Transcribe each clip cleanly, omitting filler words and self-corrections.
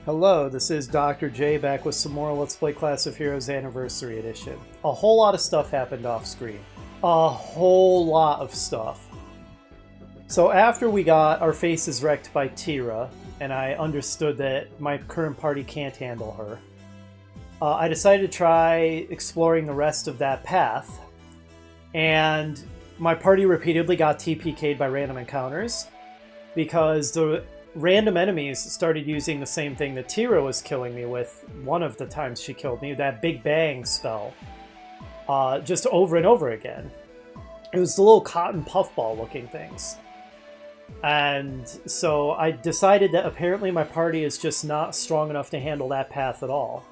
Hello, this is Dr. J back with some more Let's Play Class of Heroes Anniversary Edition. A whole lot of stuff happened off screen. A whole lot of stuff. So after we got our faces wrecked by Tira, and I understood that my current party can't handle her, I decided to try exploring the rest of that path, and my party repeatedly got TPK'd by random encounters, because the random enemies started using the same thing that Tira was killing me with one of the times she killed me, that Big Bang spell, just over and over again. It was the little cotton puffball looking things. And so I decided that apparently my party is just not strong enough to handle that path at all.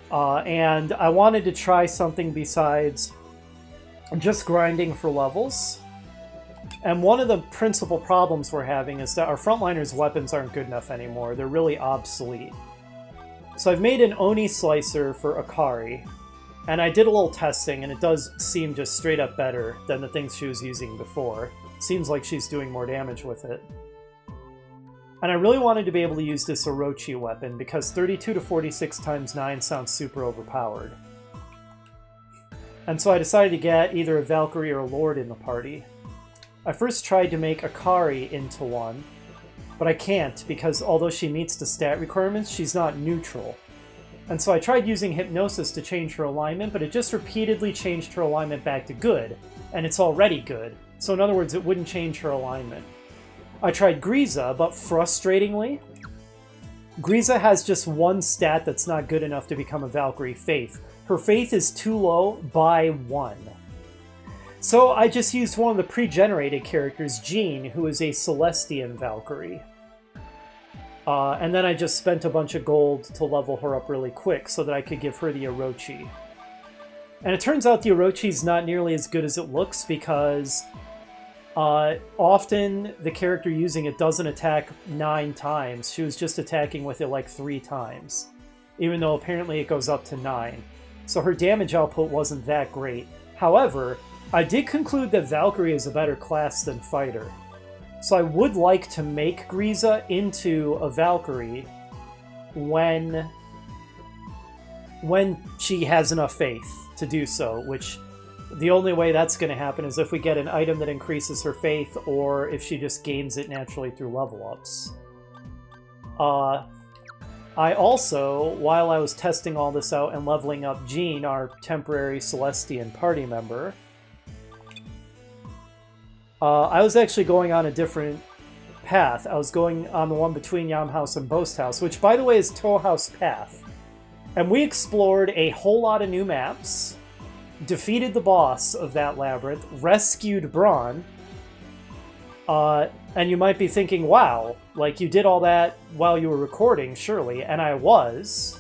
And I wanted to try something besides just grinding for levels. And one of the principal problems we're having is that our frontliners' weapons aren't good enough anymore. They're really obsolete. So I've made an Oni Slicer for Akari, and I did a little testing, and it does seem just straight up better than the things she was using before. Seems like she's doing more damage with it. And I really wanted to be able to use this Orochi weapon, because 32 to 46 times 9 sounds super overpowered. And so I decided to get either a Valkyrie or a Lord in the party. I first tried to make Akari into one, but I can't because although she meets the stat requirements, she's not neutral. And so I tried using Hypnosis to change her alignment, but it just repeatedly changed her alignment back to good, and it's already good. So in other words, it wouldn't change her alignment. I tried Griza, but frustratingly, Griza has just one stat that's not good enough to become a Valkyrie, Faith. Her Faith is too low by 1. So I just used one of the pre-generated characters, Jean, who is a Celestian Valkyrie. And then I just spent a bunch of gold to level her up really quick so that I could give her the Orochi. And it turns out the Orochi's not nearly as good as it looks because often the character using it doesn't attack 9 times. She was just attacking with it like 3 times, even though apparently it goes up to 9. So her damage output wasn't that great. However, I did conclude that Valkyrie is a better class than Fighter. So I would like to make Griza into a Valkyrie when she has enough faith to do so, which the only way that's going to happen is if we get an item that increases her faith or if she just gains it naturally through level ups. I also, while I was testing all this out and leveling up Jean, our temporary Celestian party member, I was actually going on a different path. I was going on the one between Yam House and Boast House, which, by the way, is Tow House Path. And we explored a whole lot of new maps, defeated the boss of that labyrinth, rescued Braun, and you might be thinking, wow, like you did all that while you were recording, surely, and I was.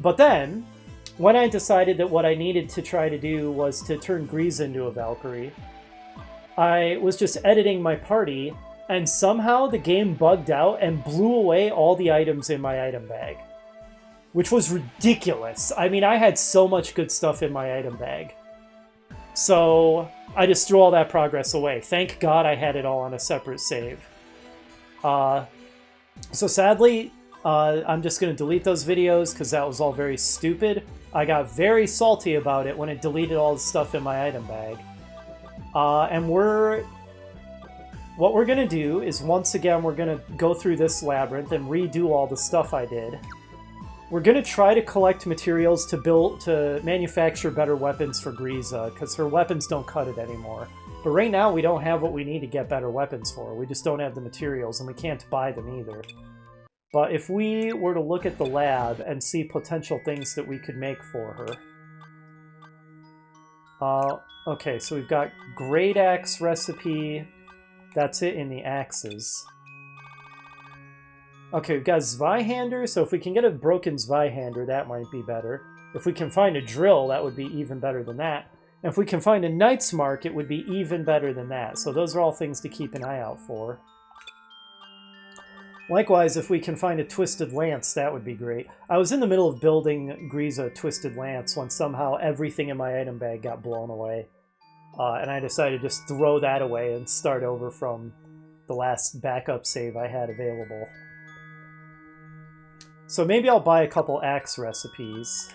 But then, when I decided that what I needed to try to do was to turn Griza into a Valkyrie, I was just editing my party, and somehow the game bugged out and blew away all the items in my item bag. Which was ridiculous. I mean, I had so much good stuff in my item bag. So I just threw all that progress away. Thank God I had it all on a separate save. So sadly, I'm just going to delete those videos because that was all very stupid. I got very salty about it when it deleted all the stuff in my item bag. And what we're going to do is, once again, we're going to go through this labyrinth and redo all the stuff I did. We're going to try to collect materials to manufacture better weapons for Griza, because her weapons don't cut it anymore. But right now, we don't have what we need to get better weapons for. We just don't have the materials, and we can't buy them either. But if we were to look at the lab and see potential things that we could make for her... Okay, so we've got Great Axe recipe. That's it in the axes. Okay, we've got Zweihander, so if we can get a broken Zweihander, that might be better. If we can find a drill, that would be even better than that. And if we can find a Knight's Mark, it would be even better than that. So those are all things to keep an eye out for. Likewise, if we can find a Twisted Lance, that would be great. I was in the middle of building Griza Twisted Lance when somehow everything in my item bag got blown away. And I decided to just throw that away and start over from the last backup save I had available. So maybe I'll buy a couple axe recipes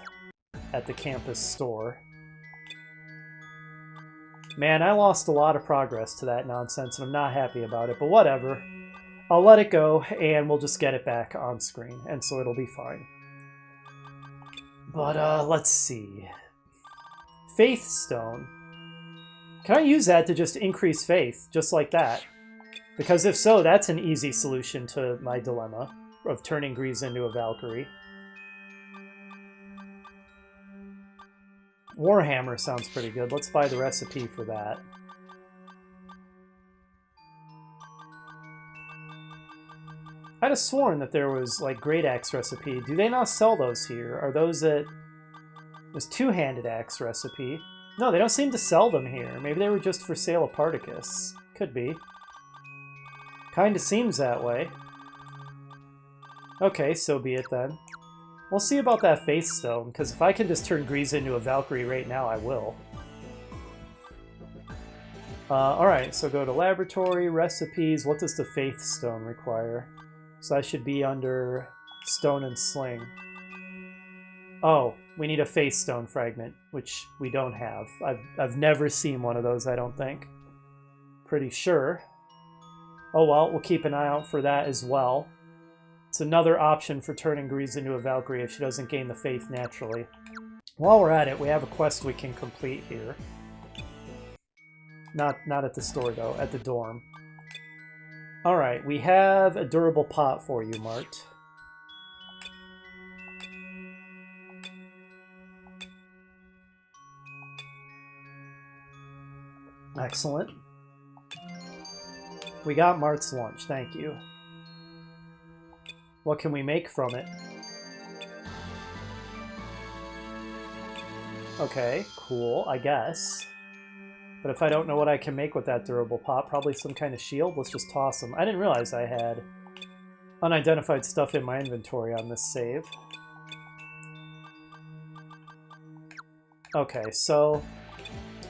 at the campus store. Man, I lost a lot of progress to that nonsense, and I'm not happy about it, but whatever. I'll let it go, and we'll just get it back on screen, and so it'll be fine. But, let's see. Faith Stone. Can I use that to just increase faith, just like that? Because if so, that's an easy solution to my dilemma of turning Grease into a Valkyrie. Warhammer sounds pretty good. Let's buy the recipe for that. I'd have sworn that there was, like, Great Axe recipe. Do they not sell those here? Are those at... There's Two-Handed Axe recipe. No, they don't seem to sell them here. Maybe they were just for sale at Particus. Could be. Kinda seems that way. Okay, so be it then. We'll see about that Faith Stone, because if I can just turn Grease into a Valkyrie right now, I will. Alright, so go to Laboratory, Recipes. What does the Faith Stone require? So I should be under Stone and Sling. Oh, we need a Faith Stone fragment, which we don't have. I've never seen one of those, I don't think. Pretty sure. Oh well, we'll keep an eye out for that as well. It's another option for turning Grease into a Valkyrie if she doesn't gain the faith naturally. While we're at it, we have a quest we can complete here. Not at the store, though. At the dorm. Alright, we have a durable pot for you, Mart. Excellent. We got Mart's lunch, thank you. What can we make from it? Okay, cool, I guess. But if I don't know what I can make with that durable pot, probably some kind of shield? Let's just toss them. I didn't realize I had unidentified stuff in my inventory on this save. Okay, so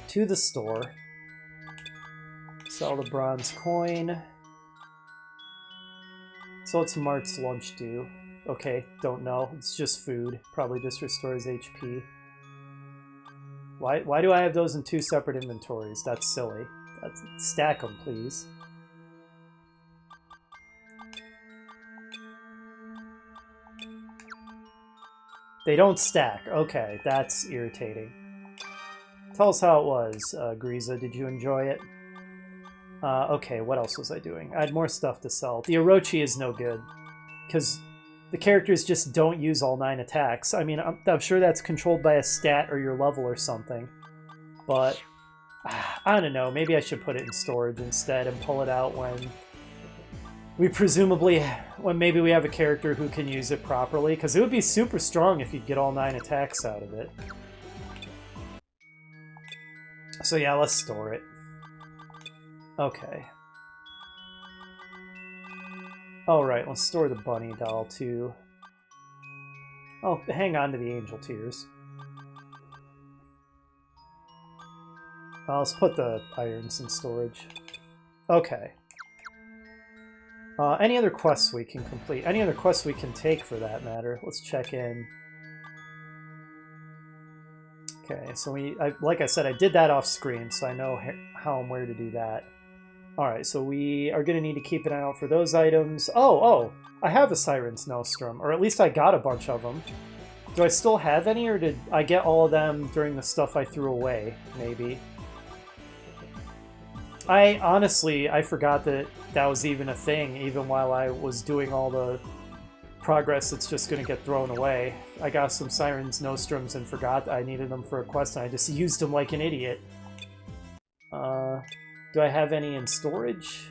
to the store. Sell the bronze coin. So what's Mart's lunch do? Okay, don't know. It's just food. Probably just restores HP. Why do I have those in two separate inventories? That's silly. Stack them, please. They don't stack. Okay, that's irritating. Tell us how it was, Griza. Did you enjoy it? Okay, what else was I doing? I had more stuff to sell. The Orochi is no good, because the characters just don't use all 9 attacks. I mean, I'm sure that's controlled by a stat or your level or something, but I don't know. Maybe I should put it in storage instead and pull it out when maybe we have a character who can use it properly, because it would be super strong if you'd get all 9 attacks out of it. So yeah, let's store it. Okay. Alright, let's store the bunny doll too. Oh, hang on to the angel tears. Let's put the irons in storage. Okay. Any other quests we can complete? Any other quests we can take, for that matter? Let's check in. Okay, so like I said, I did that off screen, so I know how and where to do that. Alright, so we are going to need to keep an eye out for those items. Oh, I have a Siren's Nostrum, or at least I got a bunch of them. Do I still have any, or did I get all of them during the stuff I threw away, maybe? Honestly, I forgot that that was even a thing, even while I was doing all the progress that's just going to get thrown away. I got some Siren's Nostrums and forgot I needed them for a quest, and I just used them like an idiot. Do I have any in storage?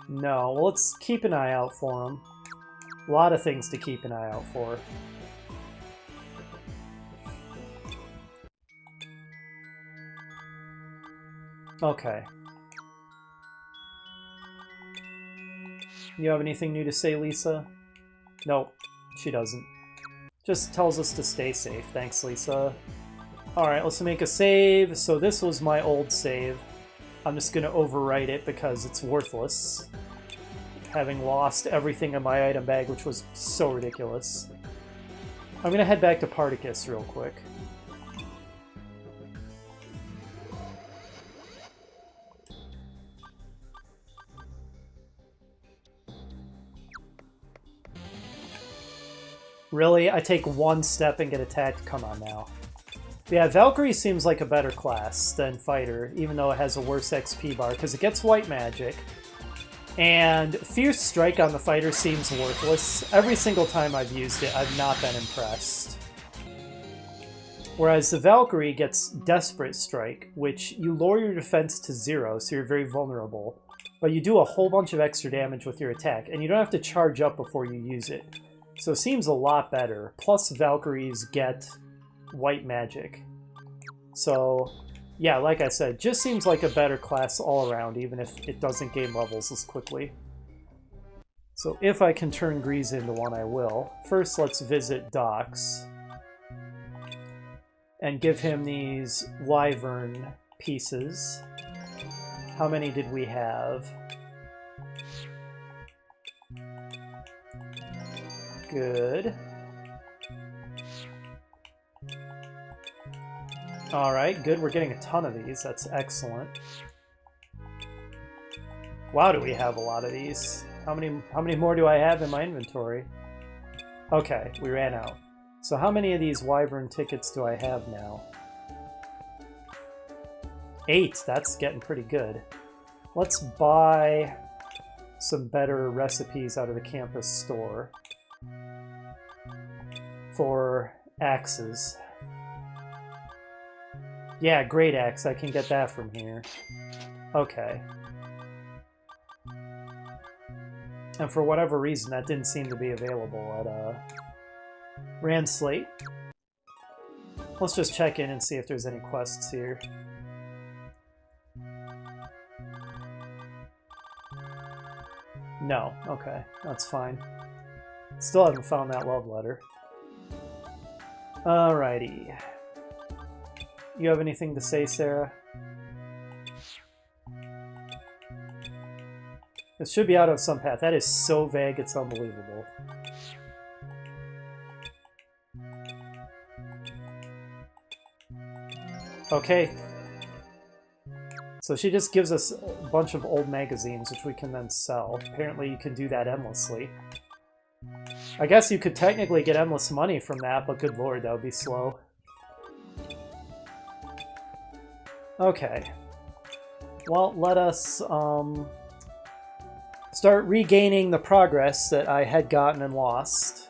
No, well, let's keep an eye out for them. A lot of things to keep an eye out for. Okay. You have anything new to say, Lisa? Nope, she doesn't. Just tells us to stay safe. Thanks, Lisa. Alright, let's make a save. So this was my old save. I'm just going to overwrite it because it's worthless. Having lost everything in my item bag, which was so ridiculous. I'm going to head back to Particus real quick. Really? I take one step and get attacked? Come on now. Yeah, Valkyrie seems like a better class than Fighter, even though it has a worse XP bar, because it gets white magic. And Fierce Strike on the Fighter seems worthless. Every single time I've used it, I've not been impressed. Whereas the Valkyrie gets Desperate Strike, which you lower your defense to 0, so you're very vulnerable. But you do a whole bunch of extra damage with your attack, and you don't have to charge up before you use it. So it seems a lot better. Plus Valkyries get white magic. So, yeah, like I said, just seems like a better class all around, even if it doesn't gain levels as quickly. So if I can turn Grease into one, I will. First, let's visit Dox. And give him these Wyvern pieces. How many did we have? Good. Alright, good. We're getting a ton of these. That's excellent. Wow, do we have a lot of these? How many more do I have in my inventory? Okay, we ran out. So how many of these Wyvern tickets do I have now? 8. That's getting pretty good. Let's buy some better recipes out of the campus store for axes. Yeah, Great Axe. I can get that from here. Okay. And for whatever reason, that didn't seem to be available at Rand Slate. Let's just check in and see if there's any quests here. No. Okay. That's fine. Still haven't found that love letter. Alrighty. You have anything to say, Sarah? It should be out of some path. That is so vague, it's unbelievable. Okay. So she just gives us a bunch of old magazines, which we can then sell. Apparently you can do that endlessly. I guess you could technically get endless money from that, but good lord, that would be slow. Okay. Well, let us start regaining the progress that I had gotten and lost.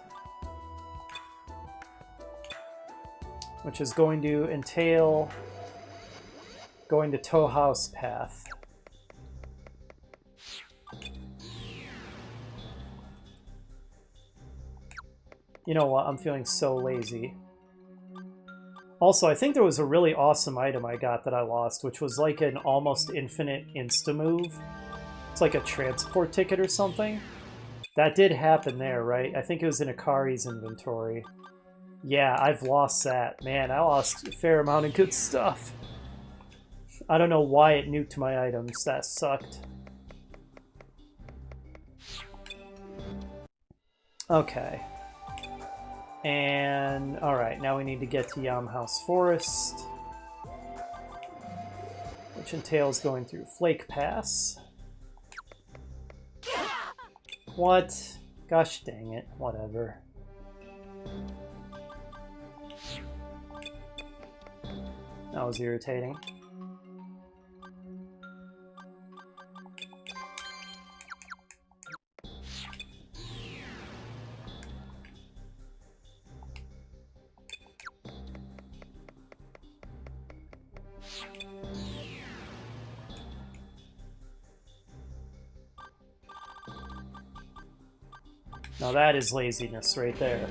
Which is going to entail going to Tow House Path. You know what? I'm feeling so lazy. Also, I think there was a really awesome item I got that I lost, which was like an almost infinite insta-move. It's like a transport ticket or something. That did happen there, right? I think it was in Akari's inventory. Yeah, I've lost that. Man, I lost a fair amount of good stuff. I don't know why it nuked my items. That sucked. Okay. And, alright, now we need to get to Yamhouse Forest, which entails going through Flake Pass. What? Gosh dang it, whatever. That was irritating. Now that is laziness right there.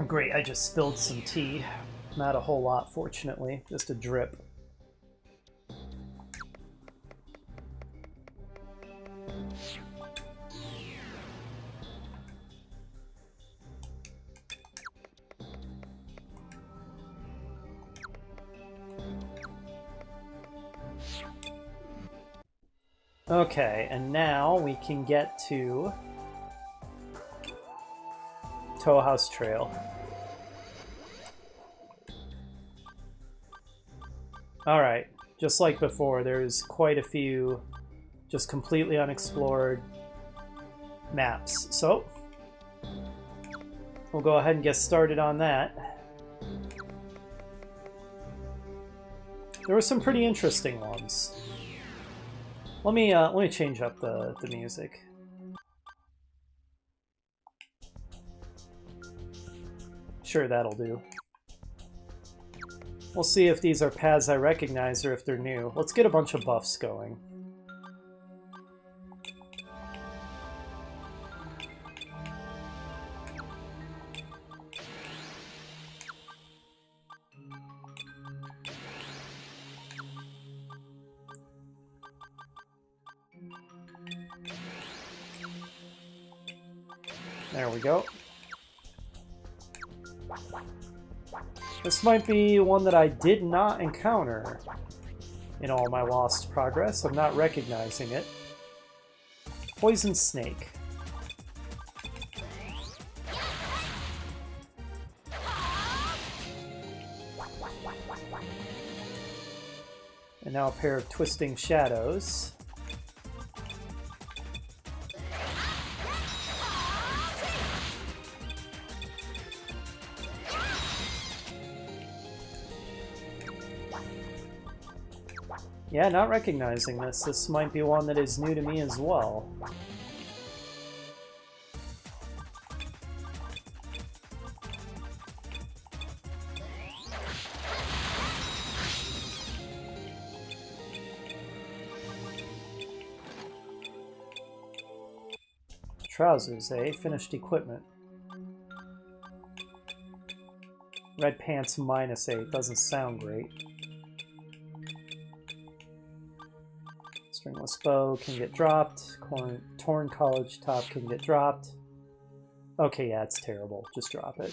Great, I just spilled some tea. Not a whole lot, fortunately. Just a drip. Okay, and now we can get to Tow House Trail. Alright, just like before, there's quite a few just completely unexplored maps. So, we'll go ahead and get started on that. There were some pretty interesting ones. Let me change up the music. Sure, that'll do. We'll see if these are paths I recognize or if they're new. Let's get a bunch of buffs going. There we go. This might be one that I did not encounter in all my Lost progress. I'm not recognizing it. Poison Snake. And now a pair of Twisting Shadows. Yeah, not recognizing this. This might be one that is new to me as well. Trousers, eh? Finished equipment. Red pants -8. Doesn't sound great. Stringless bow can get dropped. Torn college top can get dropped. Okay, yeah, it's terrible. Just drop it.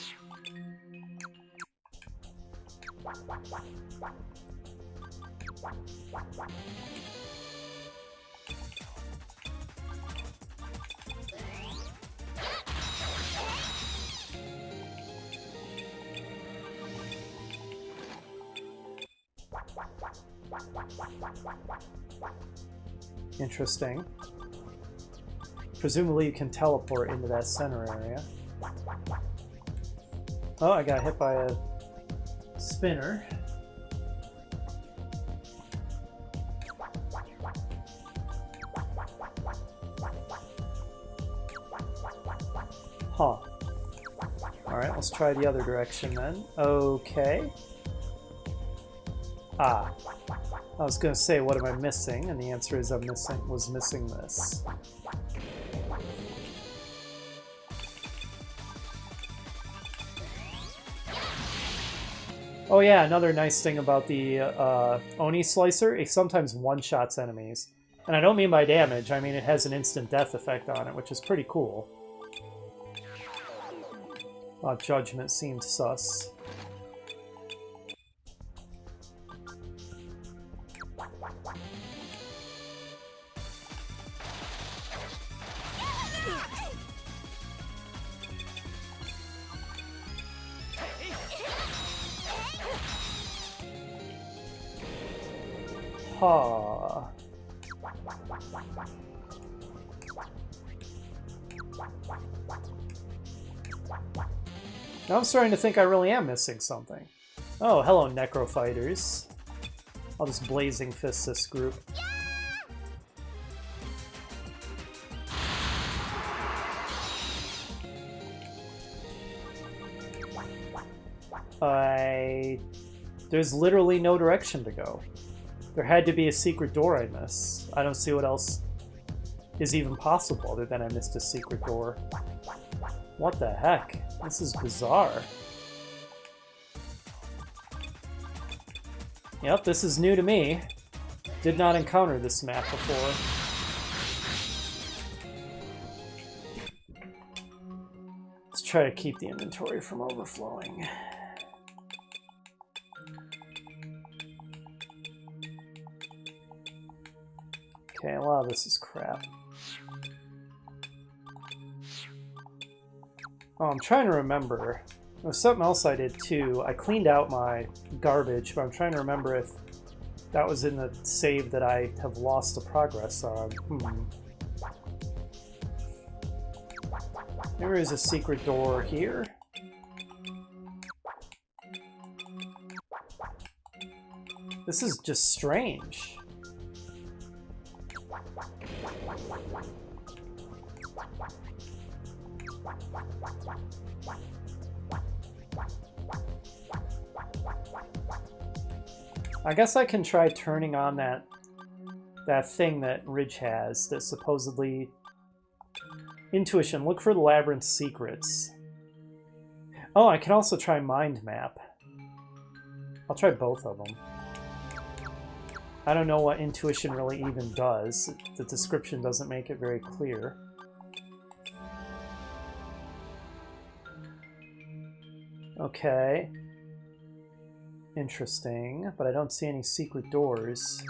Interesting. Presumably you can teleport into that center area. Oh, I got hit by a spinner. Huh. Alright, let's try the other direction then. Okay. Ah. I was going to say, what am I missing? And the answer is I was missing this. Oh yeah, another nice thing about the Oni Slicer, it sometimes one-shots enemies. And I don't mean by damage, I mean it has an instant death effect on it, which is pretty cool. Judgment seemed sus. Ha. Now I'm starting to think I really am missing something. Oh, hello, Necro Fighters. I'll just Blazing Fist this group. There's literally no direction to go. There had to be a secret door I missed. I don't see what else is even possible other than I missed a secret door. What the heck? This is bizarre. Yep, this is new to me. Did not encounter this map before. Let's try to keep the inventory from overflowing. Okay, a lot of this is crap. Oh, I'm trying to remember. There was something else I did too. I cleaned out my garbage, but I'm trying to remember if that was in the save that I have lost the progress on. There is a secret door here. This is just strange. I guess I can try turning on that thing that Ridge has that supposedly... Intuition, look for the labyrinth secrets. Oh, I can also try mind map. I'll try both of them. I don't know what intuition really even does. The description doesn't make it very clear. Okay. Interesting, but I don't see any secret doors.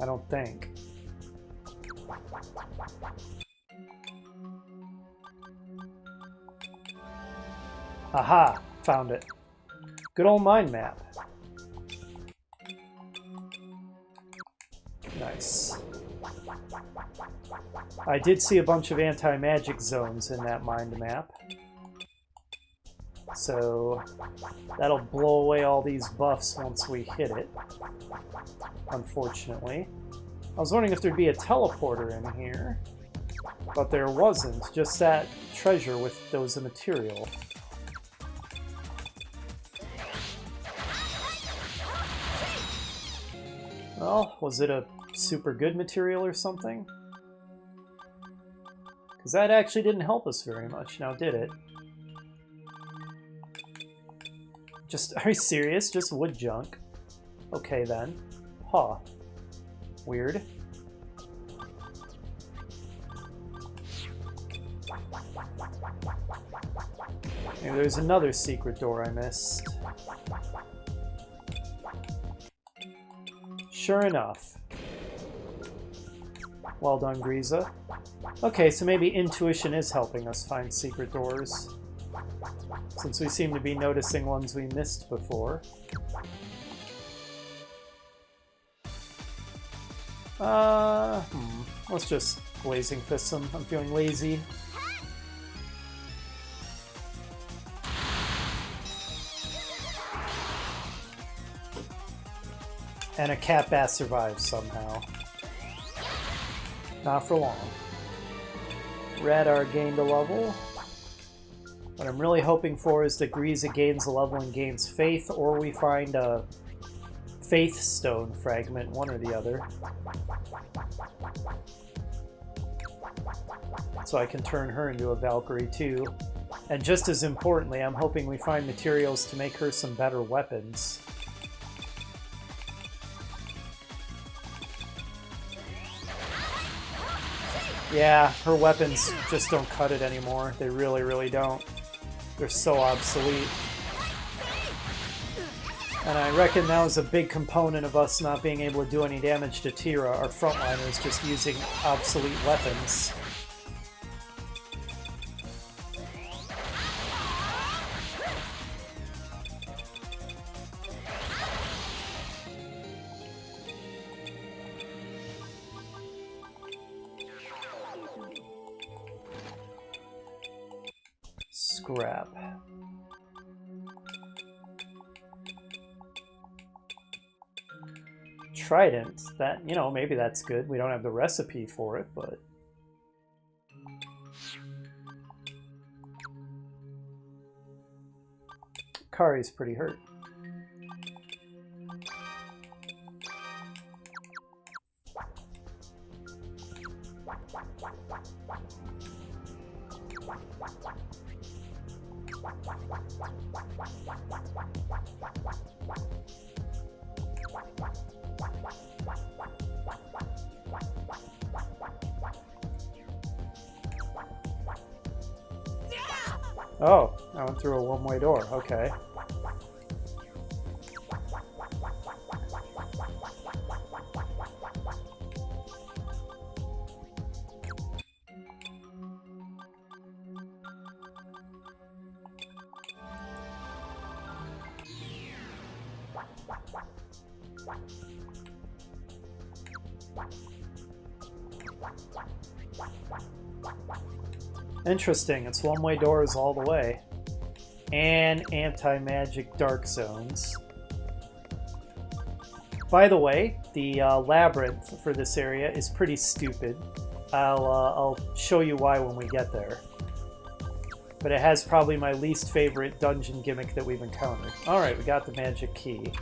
I don't think. Aha! Found it. Good old mind map. Nice. I did see a bunch of anti-magic zones in that mind map. So that'll blow away all these buffs once we hit it. Unfortunately. I was wondering if there'd be a teleporter in here. But there wasn't. Just that treasure with those material. Well, was it a super good material or something? Because that actually didn't help us very much, now did it? Just, are you serious? Just wood junk? Okay then. Huh. Weird. Maybe there's another secret door I missed. Sure enough. Well done, Griza. Okay, so maybe intuition is helping us find secret doors. Since we seem to be noticing ones we missed before. Let's just Blazing Fist them. I'm feeling lazy. And a cat bass survives somehow. Not for long. Radar gained a level. What I'm really hoping for is that Griza gains a level and gains faith, or we find a faith stone fragment, one or the other. So I can turn her into a Valkyrie too. And just as importantly, I'm hoping we find materials to make her some better weapons. Yeah, her weapons just don't cut it anymore. They really, really don't. They're so obsolete. And I reckon that was a big component of us not being able to do any damage to Tira, our frontliners just using obsolete weapons. Scrap. Trident. That, you know, maybe that's good. We don't have the recipe for it, but... Kari's pretty hurt. Oh, I went through a one-way door. Okay. Interesting, it's one-way doors all the way. And anti-magic dark zones. By the way, the labyrinth for this area is pretty stupid. I'll show you why when we get there. But it has probably my least favorite dungeon gimmick that we've encountered. Alright, we got the magic key.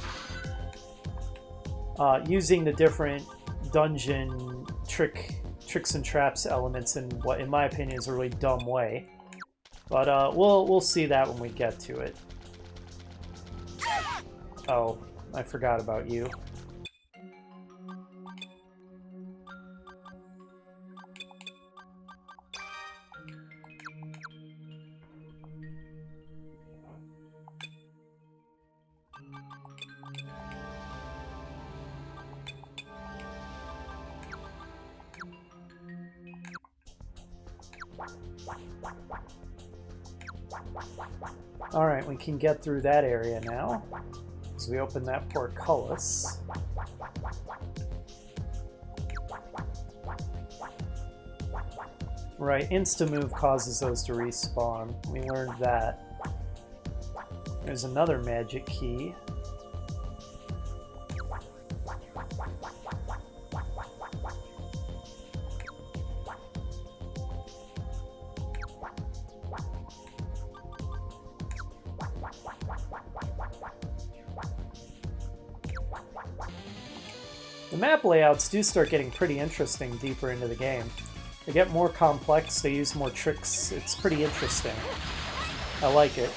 Using the different dungeon tricks and traps elements in what, in my opinion, is a really dumb way. But we'll see that when we get to it. Oh, I forgot about you. Alright, we can get through that area now. As we open that portcullis. Right, insta-move causes those to respawn. We learned that. There's another magic key. The map layouts do start getting pretty interesting deeper into the game. They get more complex, they use more tricks. It's pretty interesting. I like it.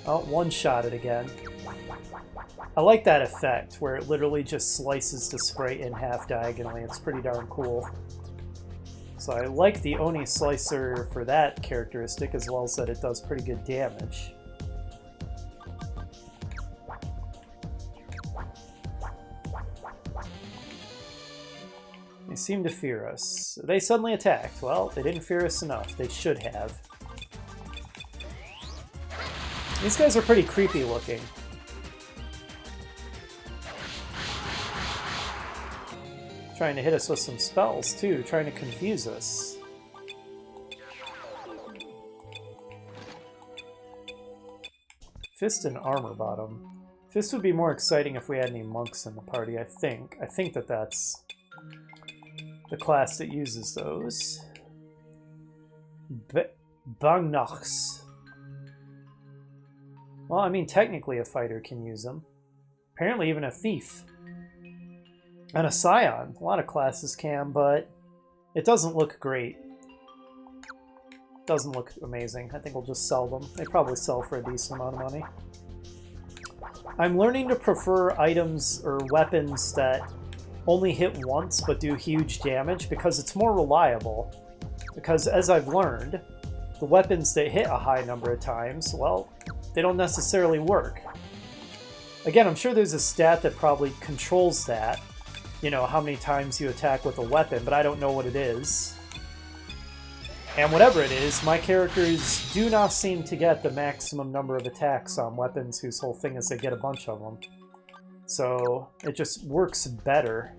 Oh, one-shot it again. I like that effect, where it literally just slices the sprite in half diagonally. It's pretty darn cool. So I like the Oni Slicer for that characteristic, as well as that it does pretty good damage. They seem to fear us. They suddenly attacked. Well, they didn't fear us enough. They should have. These guys are pretty creepy looking. Trying to hit us with some spells, too. Trying to confuse us. Fist and Armor Bottom. Fist would be more exciting if we had any monks in the party, I think. I think that that's the class that uses those. Bangnachts. Well, I mean, technically a fighter can use them. Apparently even a thief. And a scion. A lot of classes can, but it doesn't look great. Doesn't look amazing. I think we'll just sell them. They probably sell for a decent amount of money. I'm learning to prefer items or weapons that only hit once but do huge damage because it's more reliable. Because as I've learned, the weapons that hit a high number of times, well, they don't necessarily work. Again, I'm sure there's a stat that probably controls that, you know, how many times you attack with a weapon, but I don't know what it is. And whatever it is, my characters do not seem to get the maximum number of attacks on weapons whose whole thing is they get a bunch of them. So it just works better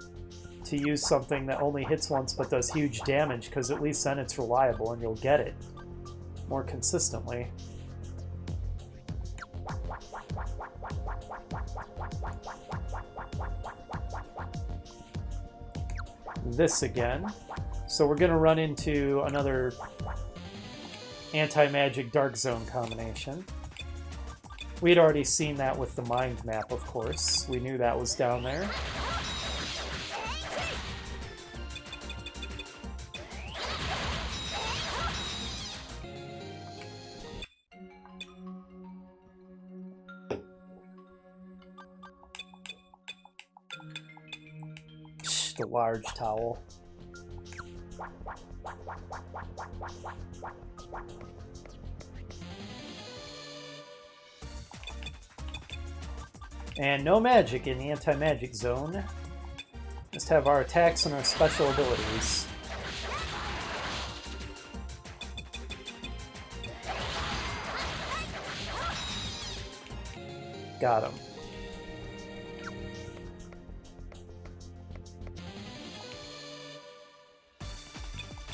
to use something that only hits once but does huge damage, because at least then it's reliable and you'll get it more consistently. This again. So we're going to run into another anti-magic dark zone combination. We had already seen that with the mind map, of course. We knew that was down there. The large towel. And no magic in the anti-magic zone. Just have our attacks and our special abilities. Got him.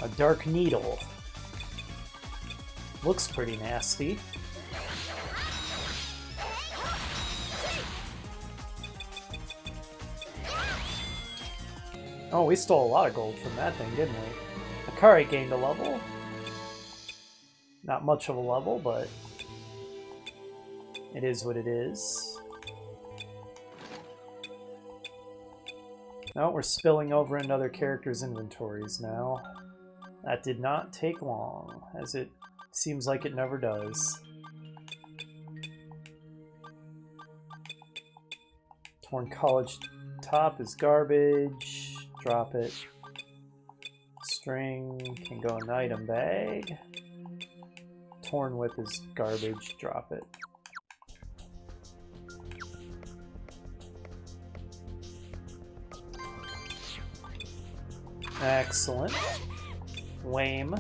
A dark needle. Looks pretty nasty. Oh, we stole a lot of gold from that thing, didn't we? Akari gained a level. Not much of a level, but it is what it is. Oh, we're spilling over into other characters' inventories now. That did not take long, as it seems like it never does. Torn college top is garbage. Drop it. String can go in the item bag. Torn whip is garbage. Drop it. Excellent. Lame.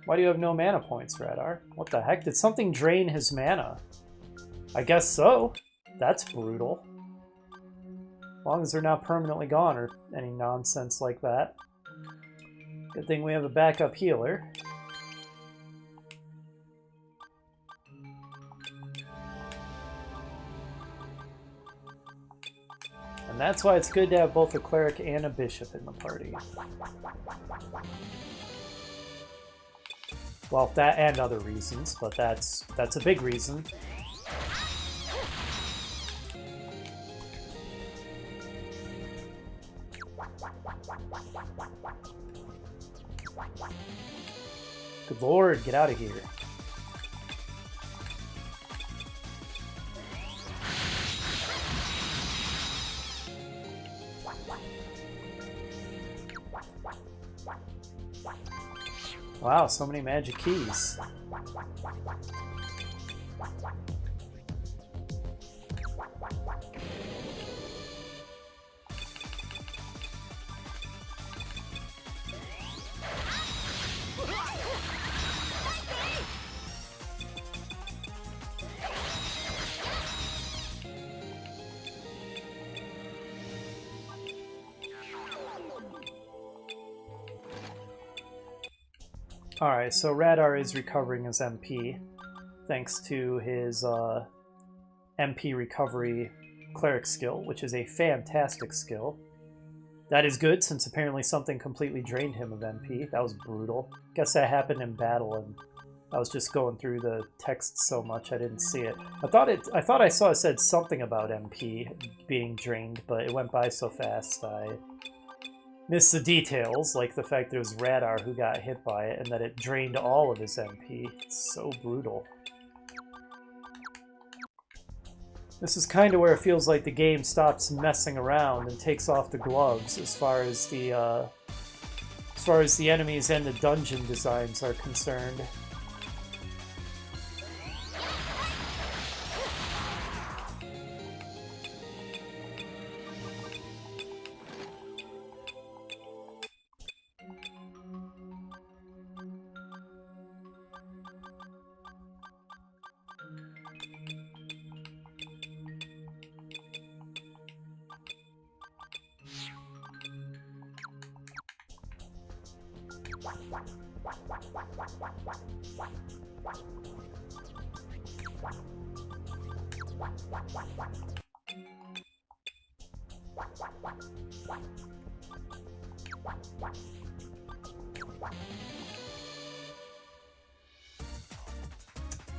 Why do you have no mana points, Radar? What the heck? Did something drain his mana? I guess so. That's brutal. As long as they're not permanently gone or any nonsense like that. Good thing we have a backup healer. And that's why it's good to have both a cleric and a bishop in the party. Well, that and other reasons, but that's a big reason. Good lord, get out of here. Wow, so many magic keys. Alright, so Radar is recovering his MP, thanks to his MP recovery cleric skill, which is a fantastic skill. That is good, since apparently something completely drained him of MP. That was brutal. Guess that happened in battle, and I was just going through the text so much I didn't see it. I thought I saw it said something about MP being drained, but it went by so fast I missed the details, like the fact there was Radar who got hit by it and that it drained all of his MP. It's so brutal. This is kind of where it feels like the game stops messing around and takes off the gloves as far as the enemies and the dungeon designs are concerned.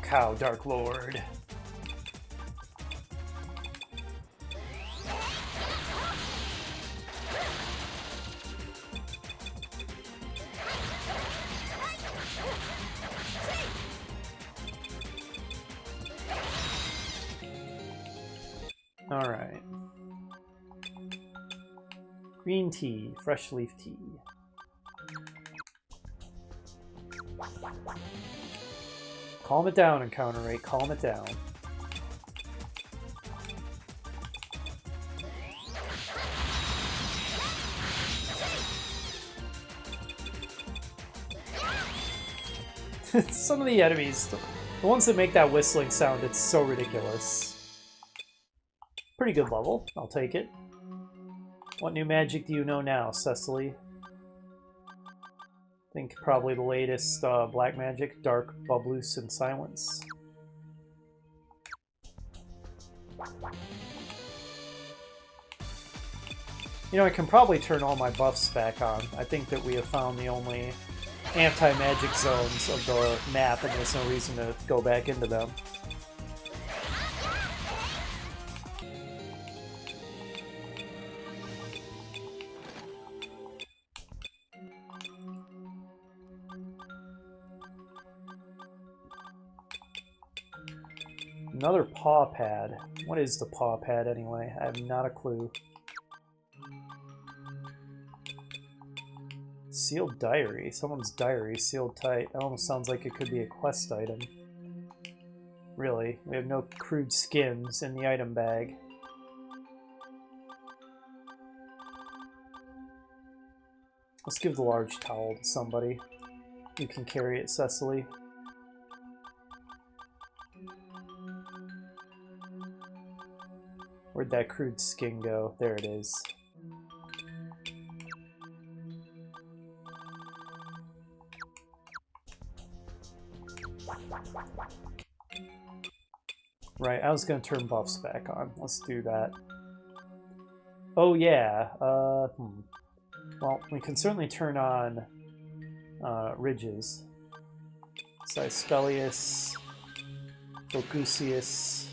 Cow, Dark Lord. All right. Green tea, fresh leaf tea. Calm it down, Encounter Rate. Calm it down. Some of the enemies, the ones that make that whistling sound, it's so ridiculous. Pretty good level. I'll take it. What new magic do you know now, Cecily? I think probably the latest black magic, Dark, Bubloose, and Silence. You know, I can probably turn all my buffs back on. I think that we have found the only anti-magic zones of the map, and there's no reason to go back into them. Another paw pad. What is the paw pad anyway? I have not a clue. Sealed diary. Someone's diary sealed tight. That almost sounds like it could be a quest item. Really, we have no crude skins in the item bag. Let's give the large towel to somebody. You can carry it, Cecily. Where'd that crude skin go? There it is. Right, I was going to turn buffs back on. Let's do that. Oh yeah, well, we can certainly turn on ridges. Cyspelius, Focusius,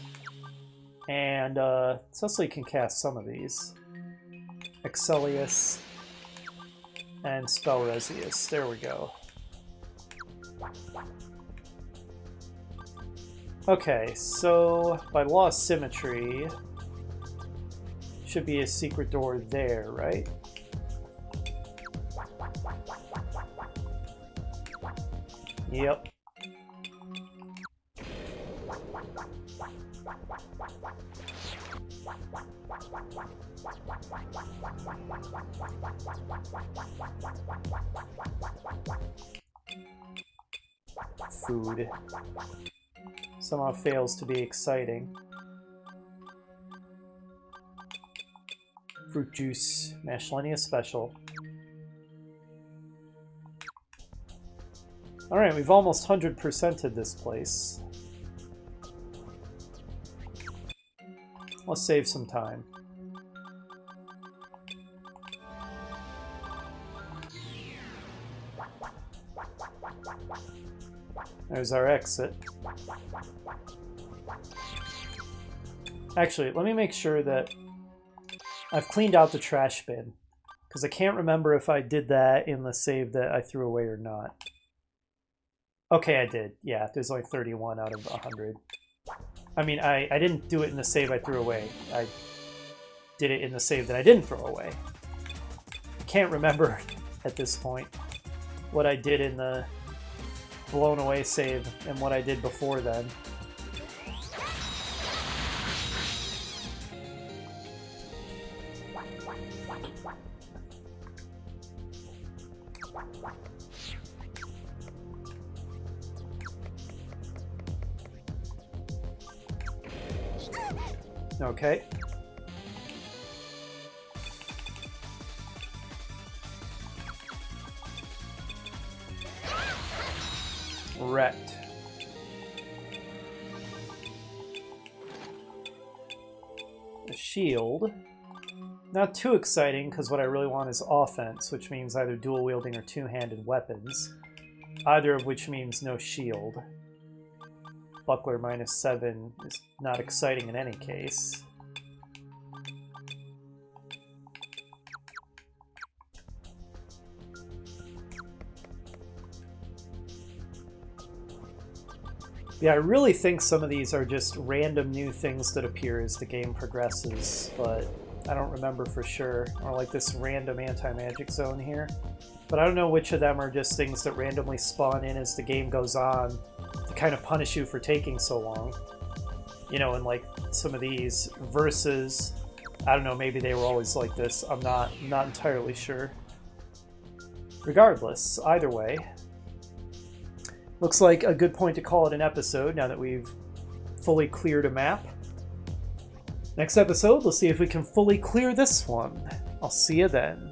and Cecily can cast some of these. Excelius and Spellresius. There we go. Okay, so by law of symmetry, should be a secret door there, right? Yep. Food. Somehow fails to be exciting. Fruit juice, Mashlenia special. Alright, we've almost 100%ed this place. Let's save some time. There's our exit. Actually, let me make sure that I've cleaned out the trash bin, because I can't remember if I did that in the save that I threw away or not. Okay, I did. Yeah, there's only 31 out of 100. I mean, I didn't do it in the save I threw away. I did it in the save that I didn't throw away. I can't remember at this point what I did in the blown away save and what I did before then. Okay. Wrecked. A shield. Not too exciting, because what I really want is offense, which means either dual-wielding or two-handed weapons. Either of which means no shield. Buckler -7 is not exciting in any case. Yeah, I really think some of these are just random new things that appear as the game progresses, but I don't remember for sure. Or like this random anti-magic zone here. But I don't know which of them are just things that randomly spawn in as the game goes on to kind of punish you for taking so long. You know, and like some of these versus, I don't know, maybe they were always like this. I'm not entirely sure. Regardless, either way, Looks like a good point to call it an episode now that we've fully cleared a map. Next episode, let's see if we can fully clear this one. I'll see you then.